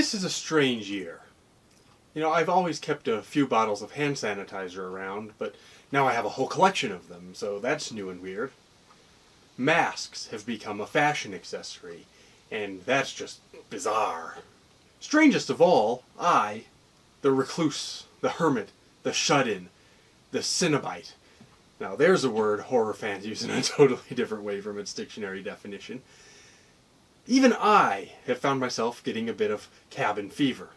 This is a strange year. You know, I've always kept a few bottles of hand sanitizer around, but now I have a whole collection of them, so that's new and weird. Masks have become a fashion accessory, and that's just bizarre. Strangest of all, I, the recluse, the hermit, the shut-in, the Cenobite. Now there's a word horror fans use in a totally different way from its dictionary definition. Even I have found myself getting a bit of cabin fever.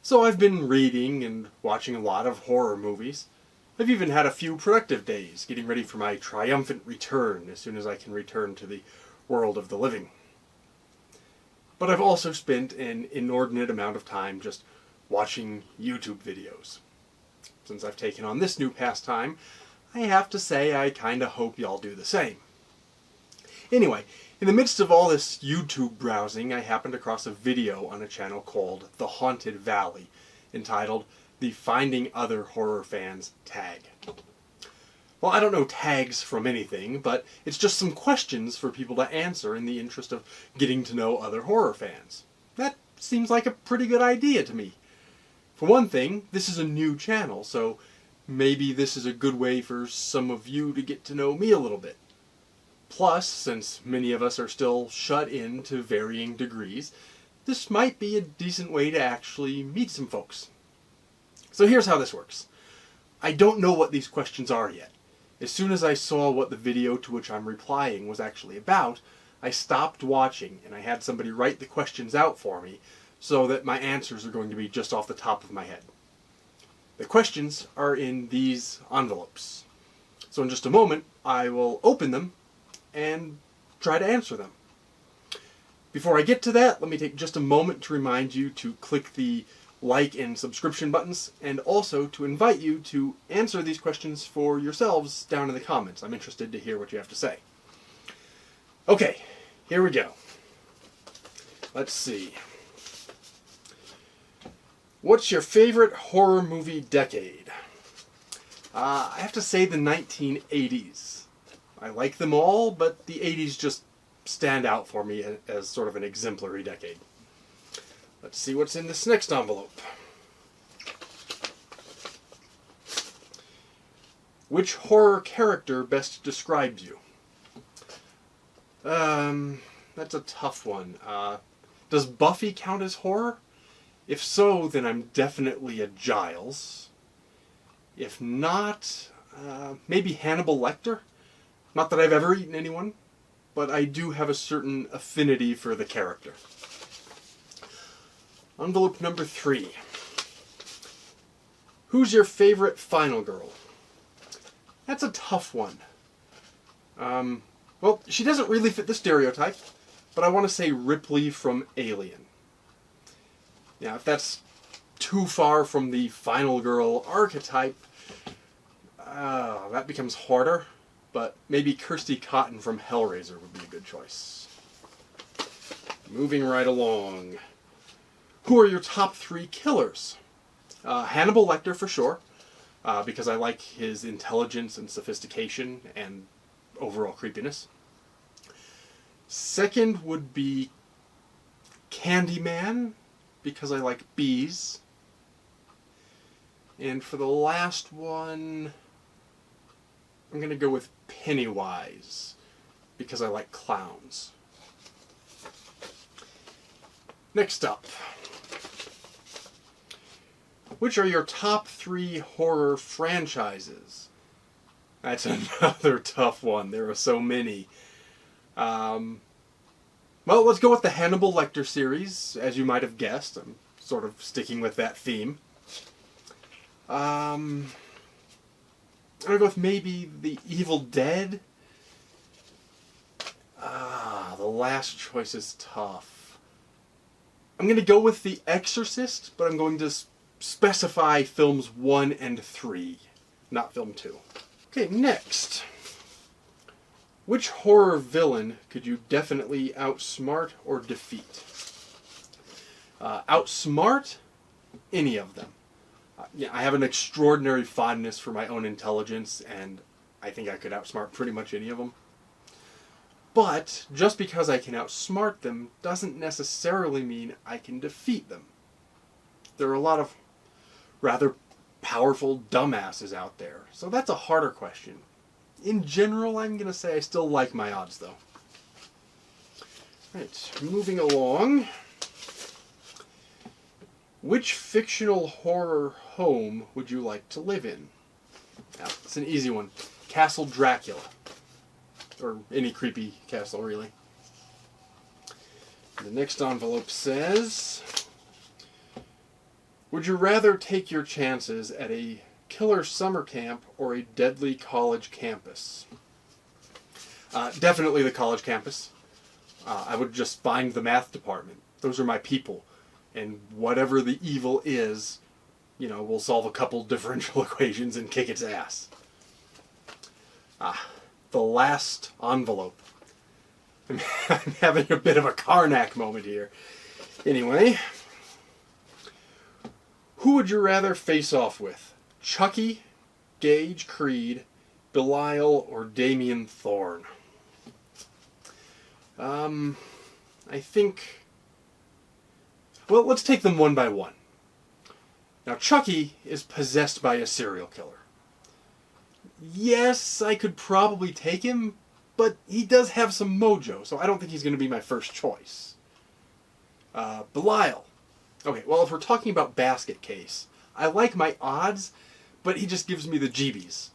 So I've been reading and watching a lot of horror movies. I've even had a few productive days, getting ready for my triumphant return as soon as I can return to the world of the living. But I've also spent an inordinate amount of time just watching YouTube videos. Since I've taken on this new pastime, I have to say I kinda hope y'all do the same. Anyway, in the midst of all this YouTube browsing, I happened across a video on a channel called The Haunted Valley, entitled The Finding Other Horror Fans Tag. Well, I don't know tags from anything, but it's just some questions for people to answer in the interest of getting to know other horror fans. That seems like a pretty good idea to me. For one thing, this is a new channel, so maybe this is a good way for some of you to get to know me a little bit. Plus, since many of us are still shut in to varying degrees, this might be a decent way to actually meet some folks. So here's how this works. I don't know what these questions are yet. As soon as I saw what the video to which I'm replying was actually about, I stopped watching and I had somebody write the questions out for me so that my answers are going to be just off the top of my head. The questions are in these envelopes. So in just a moment, I will open them and try to answer them. Before I get to that, let me take just a moment to remind you to click the like and subscription buttons, and also to invite you to answer these questions for yourselves down in the comments. I'm interested to hear what you have to say. Okay, here we go. Let's see. What's your favorite horror movie decade? I have to say the 1980s. I like them all, but the 80s just stand out for me as sort of an exemplary decade. Let's see what's in this next envelope. Which horror character best describes you? That's a tough one. Does Buffy count as horror? If so, then I'm definitely a Giles. If not, maybe Hannibal Lecter? Not that I've ever eaten anyone, but I do have a certain affinity for the character. Envelope number 3. Who's your favorite final girl? That's a tough one. Well, she doesn't really fit the stereotype, but I want to say Ripley from Alien. Now, if that's too far from the final girl archetype, that becomes harder. But maybe Kirsty Cotton from Hellraiser would be a good choice. Moving right along. Who are your top 3 killers? Hannibal Lecter for sure, because I like his intelligence and sophistication and overall creepiness. Second would be Candyman, because I like bees. And for the last one, I'm going to go with Pennywise, because I like clowns. Next up. Which are your top 3 horror franchises? That's another tough one. There are so many. Well, let's go with the Hannibal Lecter series, as you might have guessed. I'm sort of sticking with that theme. I'm going to go with maybe The Evil Dead. The last choice is tough. I'm going to go with The Exorcist, but I'm going to specify films 1 and 3, not film 2. Okay, next. Which horror villain could you definitely outsmart or defeat? Outsmart? Any of them. Yeah, I have an extraordinary fondness for my own intelligence, and I think I could outsmart pretty much any of them. But just because I can outsmart them doesn't necessarily mean I can defeat them. There are a lot of rather powerful dumbasses out there, so that's a harder question. In general, I'm going to say I still like my odds, though. Right, moving along. Which fictional horror home would you like to live in? Now, it's an easy one. Castle Dracula. Or any creepy castle, really. The next envelope says, would you rather take your chances at a killer summer camp or a deadly college campus? Definitely the college campus. I would just find the math department. Those are my people. And whatever the evil is, we'll solve a couple differential equations and kick its ass. The last envelope. I'm having a bit of a Karnak moment here. Anyway, who would you rather face off with? Chucky, Gage Creed, Belial, or Damien Thorn? I think... Well, let's take them one by one. Now, Chucky is possessed by a serial killer. Yes, I could probably take him, but he does have some mojo, so I don't think he's going to be my first choice. Belial. Okay, well, if we're talking about basket case, I like my odds, but he just gives me the jeebies.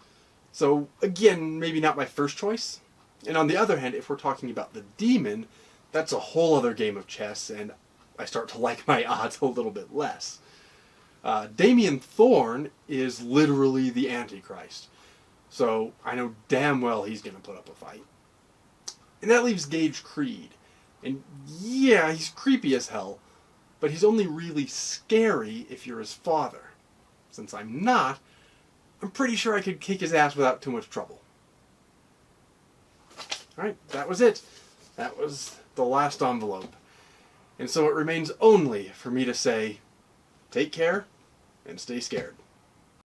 So, again, maybe not my first choice. And on the other hand, if we're talking about the demon, that's a whole other game of chess, and I start to like my odds a little bit less. Damien Thorn is literally the Antichrist. So I know damn well he's going to put up a fight. And that leaves Gage Creed. And yeah, he's creepy as hell, but he's only really scary if you're his father. Since I'm not, I'm pretty sure I could kick his ass without too much trouble. Alright, that was it. That was the last envelope. And so it remains only for me to say, take care and stay scared.